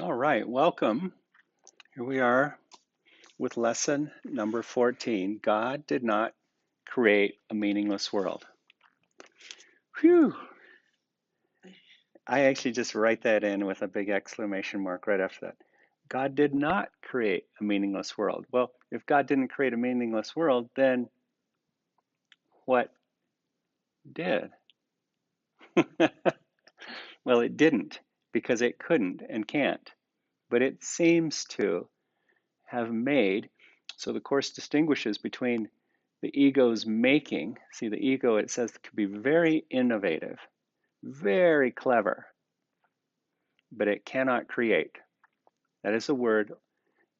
All right, welcome. Here we are with lesson number 14. God did not create a meaningless world. Phew. I actually just write that in with a big exclamation mark right after that. God did not create a meaningless world. Well, if God didn't create a meaningless world, then what did? Well, it didn't because it couldn't and can't. But it seems to have made, so the Course distinguishes between the ego's making. See, the ego, it says, could be very innovative, very clever, but it cannot create. That is a word,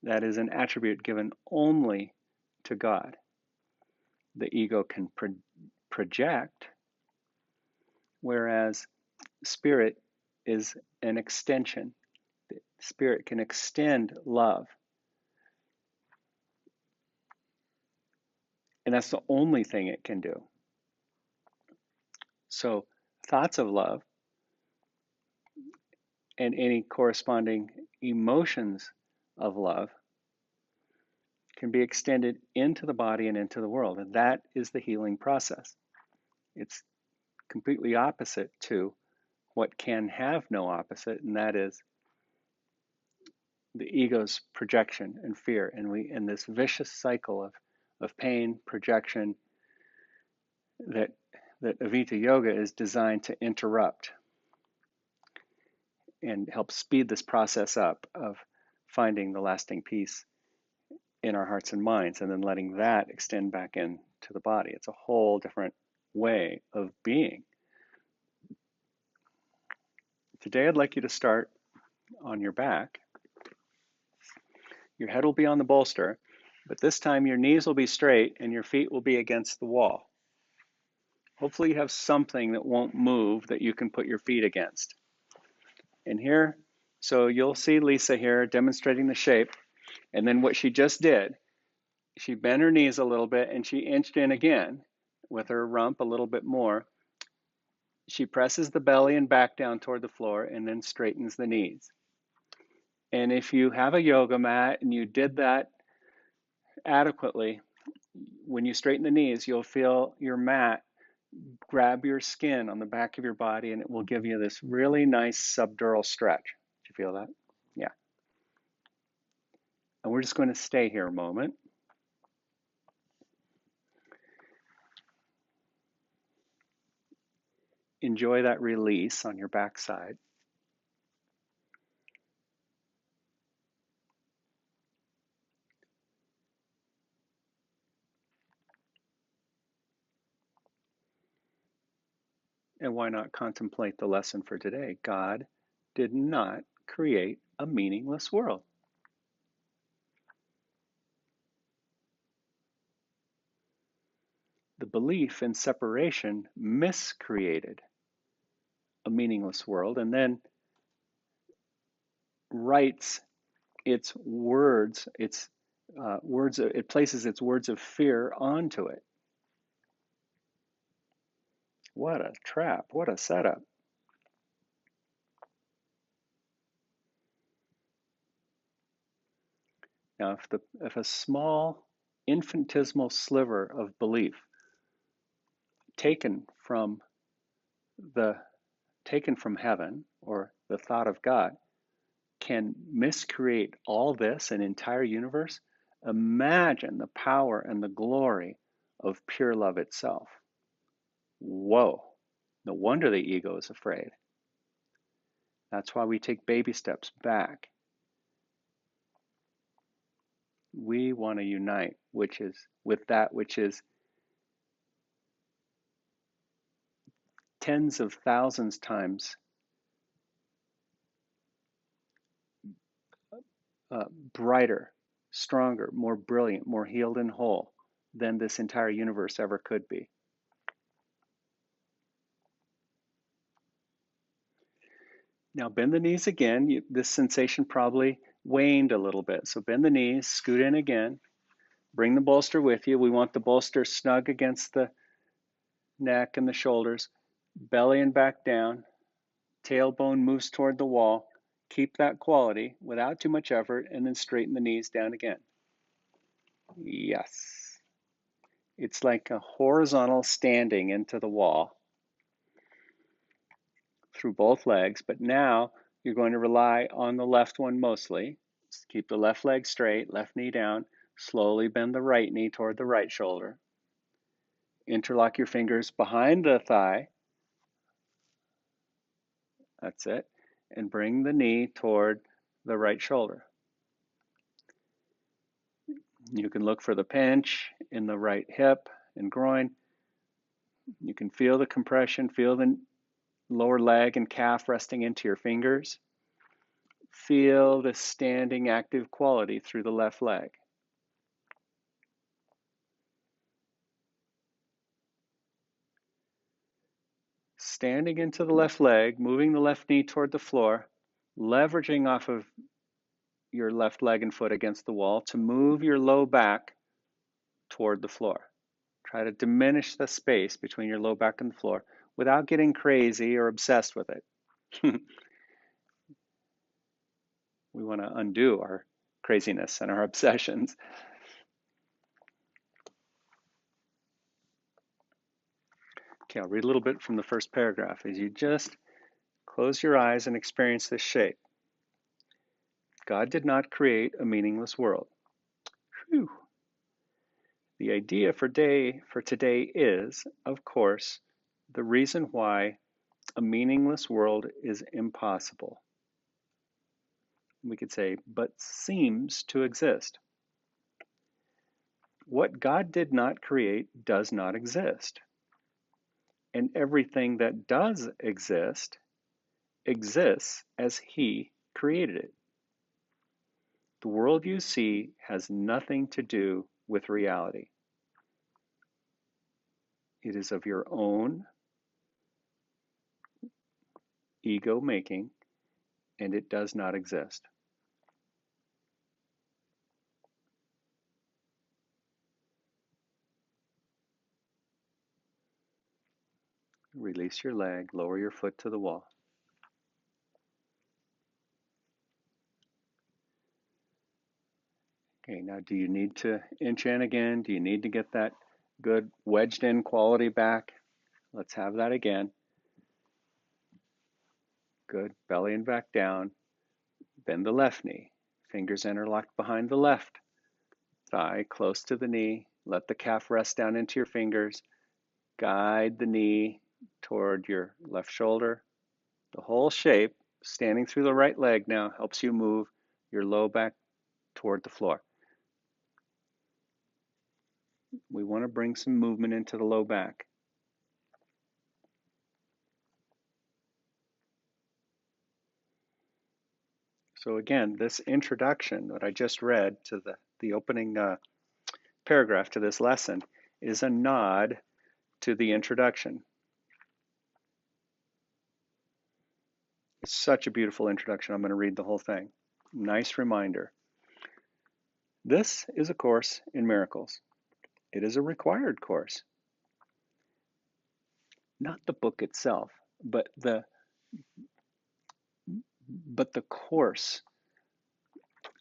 that is an attribute given only to God. The ego can project, whereas spirit is an extension. The spirit can extend love. And that's the only thing it can do. So, thoughts of love and any corresponding emotions of love can be extended into the body and into the world. And that is the healing process. It's completely opposite to what can have no opposite, and that is the ego's projection and fear. And we in this vicious cycle of pain, projection that Avita Yoga is designed to interrupt and help speed this process up of finding the lasting peace in our hearts and minds, and then letting that extend back into the body. It's a whole different way of being. Today, I'd like you to start on your back. Your head will be on the bolster, but this time your knees will be straight and your feet will be against the wall. Hopefully, you have something that won't move that you can put your feet against. And here, so you'll see Lisa here demonstrating the shape. And then what she just did, she bent her knees a little bit and she inched in again with her rump a little bit more. She presses the belly and back down toward the floor and then straightens the knees. And if you have a yoga mat and you did that adequately, when you straighten the knees, you'll feel your mat grab your skin on the back of your body and it will give you this really nice subdural stretch. Did you feel that? Yeah. And we're just going to stay here a moment. Enjoy that release on your backside. And why not contemplate the lesson for today? God did not create a meaningless world. The belief in separation miscreated a meaningless world and then writes its words, it places its words of fear onto it. What a trap, what a setup. Now, if a small infinitesimal sliver of belief taken from heaven or the thought of God can miscreate all this, an entire universe, imagine the power and the glory of pure love itself. Whoa, no wonder the ego is afraid. That's why we take baby steps back. We want to unite, which is with that which is tens of thousands times brighter, stronger, more brilliant, more healed and whole than this entire universe ever could be. Now bend the knees again. This sensation probably waned a little bit. So bend the knees, scoot in again. Bring the bolster with you. We want the bolster snug against the neck and the shoulders. Belly and back down. Tailbone moves toward the wall. Keep that quality without too much effort, and then straighten the knees down again. Yes. It's like a horizontal standing into the wall through both legs, but now you're going to rely on the left one mostly. Just keep the left leg straight, left knee down. Slowly bend the right knee toward the right shoulder. Interlock your fingers behind the thigh. That's it. And bring the knee toward the right shoulder. You can look for the pinch in the right hip and groin. You can feel the compression, feel the lower leg and calf resting into your fingers. Feel the standing active quality through the left leg. Standing into the left leg, moving the left knee toward the floor, leveraging off of your left leg and foot against the wall to move your low back toward the floor. Try to diminish the space between your low back and the floor without getting crazy or obsessed with it. We want to undo our craziness and our obsessions. Okay, I'll read a little bit from the first paragraph. As you just close your eyes and experience this shape. God did not create a meaningless world. Whew. The idea for today is, of course, the reason why a meaningless world is impossible. We could say, but seems to exist. What God did not create does not exist. And everything that does exist exists as He created it. The world you see has nothing to do with reality. It is of your own ego making, and it does not exist. Release your leg, lower your foot to the wall. Okay, now do you need to inch in again? Do you need to get that good wedged in quality back? Let's have that again. Good, belly and back down. Bend the left knee. Fingers interlocked behind the left thigh, close to the knee. Let the calf rest down into your fingers. Guide the knee toward your left shoulder. The whole shape, standing through the right leg now, helps you move your low back toward the floor. We want to bring some movement into the low back. So again, this introduction that I just read to the opening paragraph to this lesson is a nod to the introduction. It's such a beautiful introduction. I'm going to read the whole thing. Nice reminder. This is a course in miracles. It is a required course. Not the book itself, but the course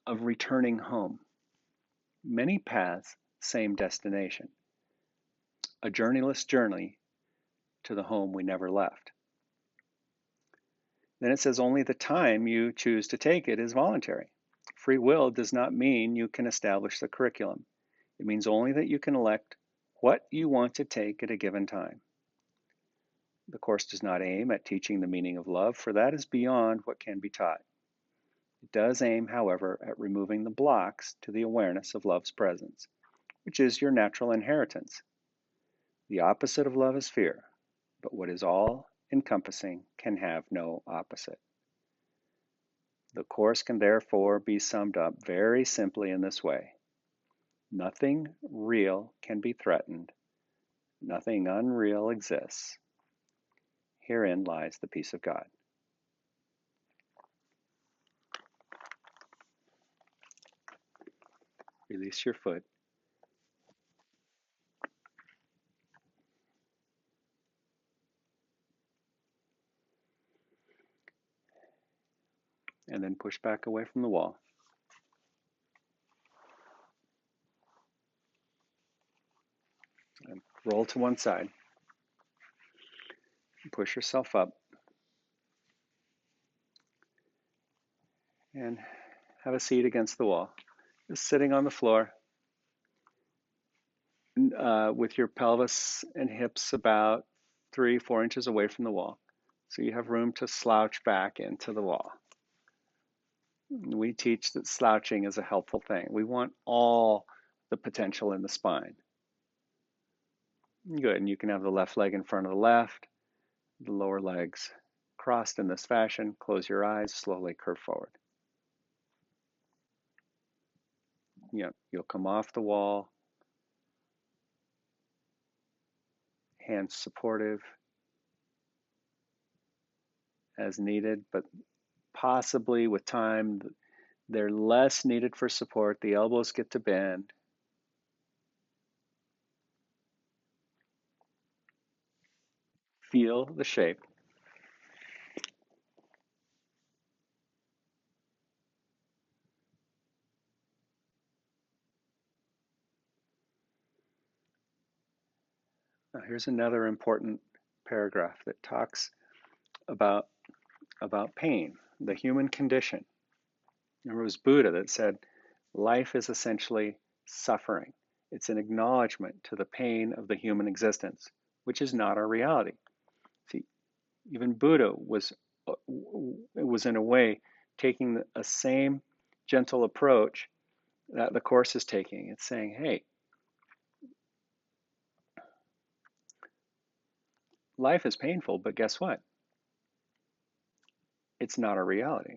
of returning home. Many paths, same destination. A journeyless journey to the home we never left. Then it says only the time you choose to take it is voluntary. Free will does not mean you can establish the curriculum. It means only that you can elect what you want to take at a given time. The course does not aim at teaching the meaning of love, for that is beyond what can be taught. It does aim, however, at removing the blocks to the awareness of love's presence, which is your natural inheritance. The opposite of love is fear, but what is all-encompassing can have no opposite. The course can therefore be summed up very simply in this way. Nothing real can be threatened. Nothing unreal exists. Herein lies the peace of God. Release your foot. And then and push back away from the wall. And roll to one side. Push yourself up. And have a seat against the wall. Just sitting on the floor with your pelvis and hips about 3-4 inches away from the wall. So you have room to slouch back into the wall. We teach that slouching is a helpful thing. We want all the potential in the spine. Good, and you can have the left leg in front of the left, the lower legs crossed in this fashion. Close your eyes, slowly curve forward. Yep, you'll come off the wall, hands supportive as needed, but possibly with time, they're less needed for support. The elbows get to bend. Feel the shape. Now, here's another important paragraph that talks about pain, the human condition. There was Buddha that said, life is essentially suffering. It's an acknowledgement to the pain of the human existence, which is not our reality. See, even Buddha was in a way taking a same gentle approach that the Course is taking. It's saying, hey, life is painful, but guess what? It's not our reality.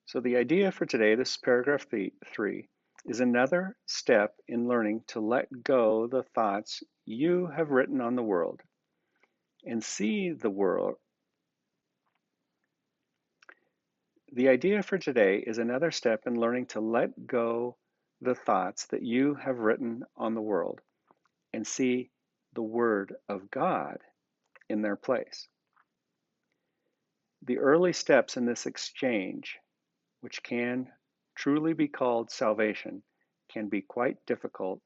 So the idea for today, this paragraph 3, is another step in learning to let go the thoughts you have written on the world and see the world. The idea for today is another step in learning to let go the thoughts that you have written on the world and see the Word of God in their place. The early steps in this exchange, which can truly be called salvation, can be quite difficult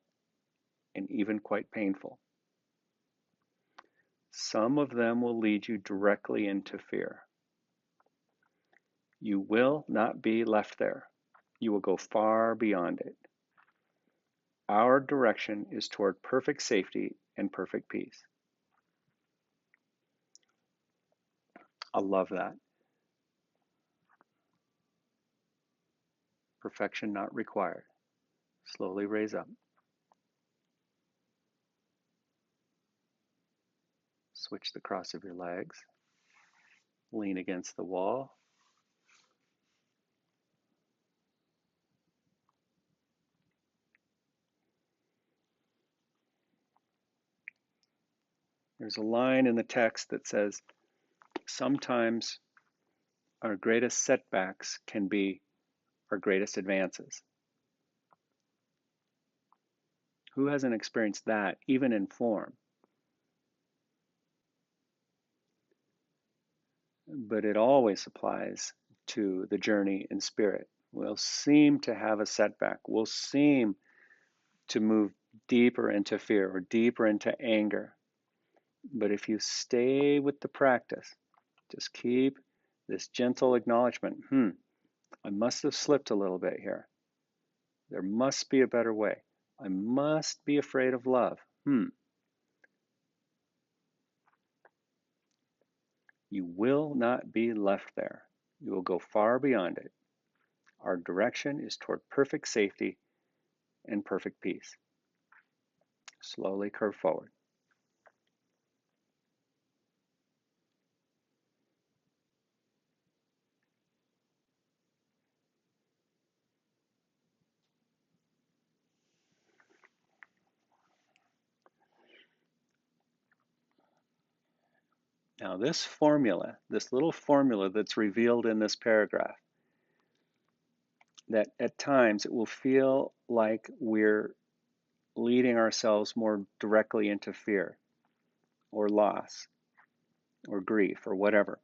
and even quite painful. Some of them will lead you directly into fear. You will not be left there. You will go far beyond it. Our direction is toward perfect safety and perfect peace. I love that. Perfection not required. Slowly raise up. Switch the cross of your legs. Lean against the wall. There's a line in the text that says, sometimes our greatest setbacks can be our greatest advances. Who hasn't experienced that, even in form? But it always applies to the journey in spirit. We'll seem to have a setback. We'll seem to move deeper into fear or deeper into anger. But if you stay with the practice, just keep this gentle acknowledgement, I must have slipped a little bit here. There must be a better way. I must be afraid of love. You will not be left there. You will go far beyond it. Our direction is toward perfect safety and perfect peace. Slowly curve forward. Now this formula, this little formula that's revealed in this paragraph, that at times it will feel like we're leading ourselves more directly into fear or loss or grief or whatever.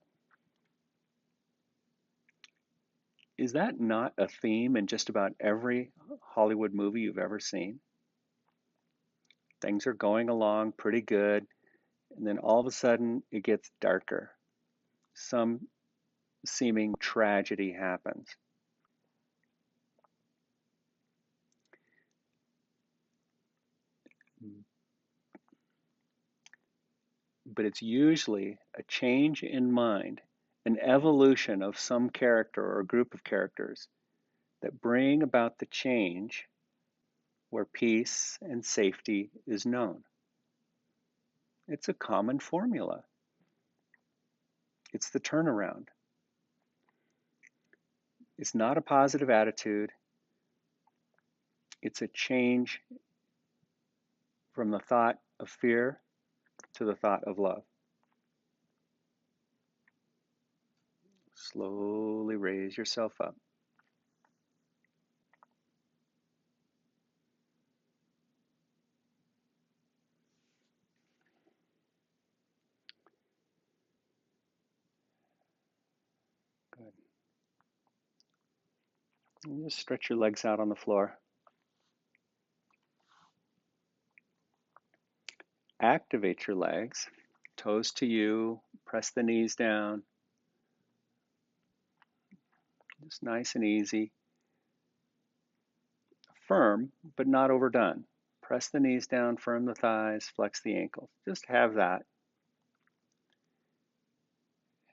Is that not a theme in just about every Hollywood movie you've ever seen? Things are going along pretty good, and then all of a sudden it gets darker. Some seeming tragedy happens. But it's usually a change in mind, an evolution of some character or a group of characters that bring about the change where peace and safety is known. It's a common formula. It's the turnaround. It's not a positive attitude. It's a change from the thought of fear to the thought of love. Slowly raise yourself up. Good. And just stretch your legs out on the floor. Activate your legs, toes to you, press the knees down. Just nice and easy. Firm, but not overdone. Press the knees down, firm the thighs, flex the ankles. Just have that.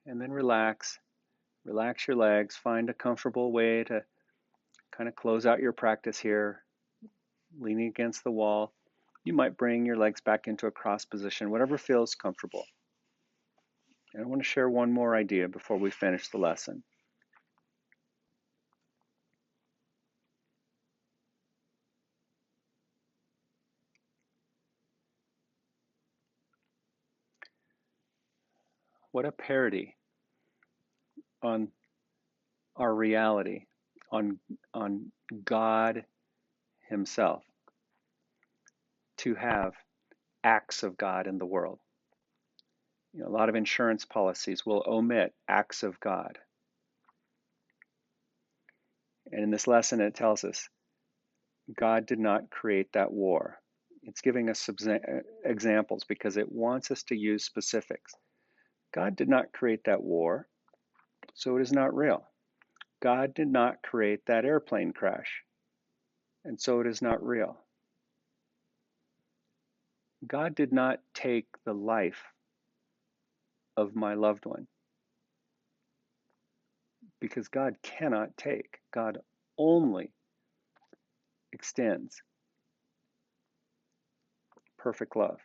And then relax. Relax your legs. Find a comfortable way to kind of close out your practice here, leaning against the wall. You might bring your legs back into a cross position, whatever feels comfortable. And I want to share one more idea before we finish the lesson. What a parody on our reality, on God Himself, to have acts of God in the world. You know, a lot of insurance policies will omit acts of God. And in this lesson, it tells us God did not create that war. It's giving us examples because it wants us to use specifics. God did not create that war, so it is not real. God did not create that airplane crash, and so it is not real. God did not take the life of my loved one because God cannot take. God only extends perfect love.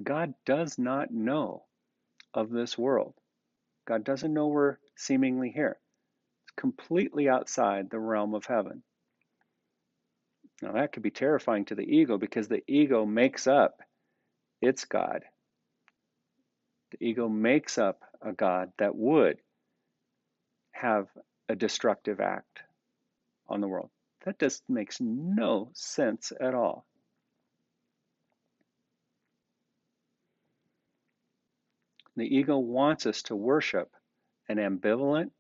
God does not know of this world. God doesn't know we're seemingly here. It's completely outside the realm of heaven. Now, that could be terrifying to the ego because the ego makes up its God. The ego makes up a God that would have a destructive act on the world. That just makes no sense at all. The ego wants us to worship an ambivalent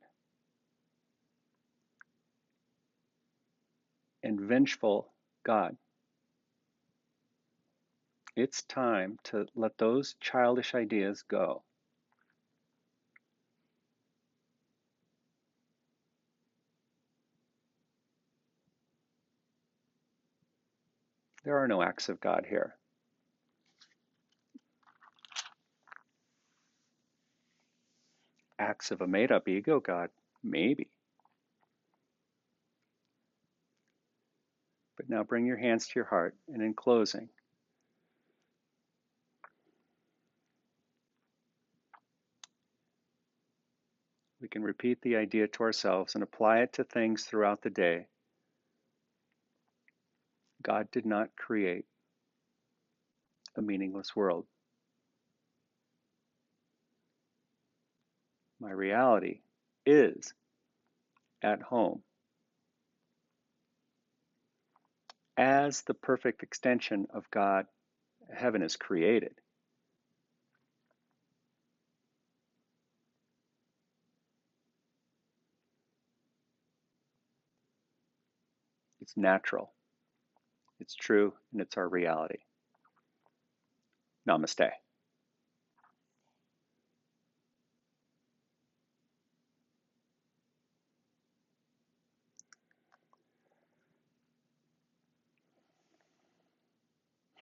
and vengeful God. It's time to let those childish ideas go. There are no acts of God here. Acts of a made-up ego God, maybe. But now bring your hands to your heart, and in closing, we can repeat the idea to ourselves and apply it to things throughout the day. God did not create a meaningless world. My reality is at home as the perfect extension of God. Heaven is created. It's natural, it's true, and it's our reality. Namaste.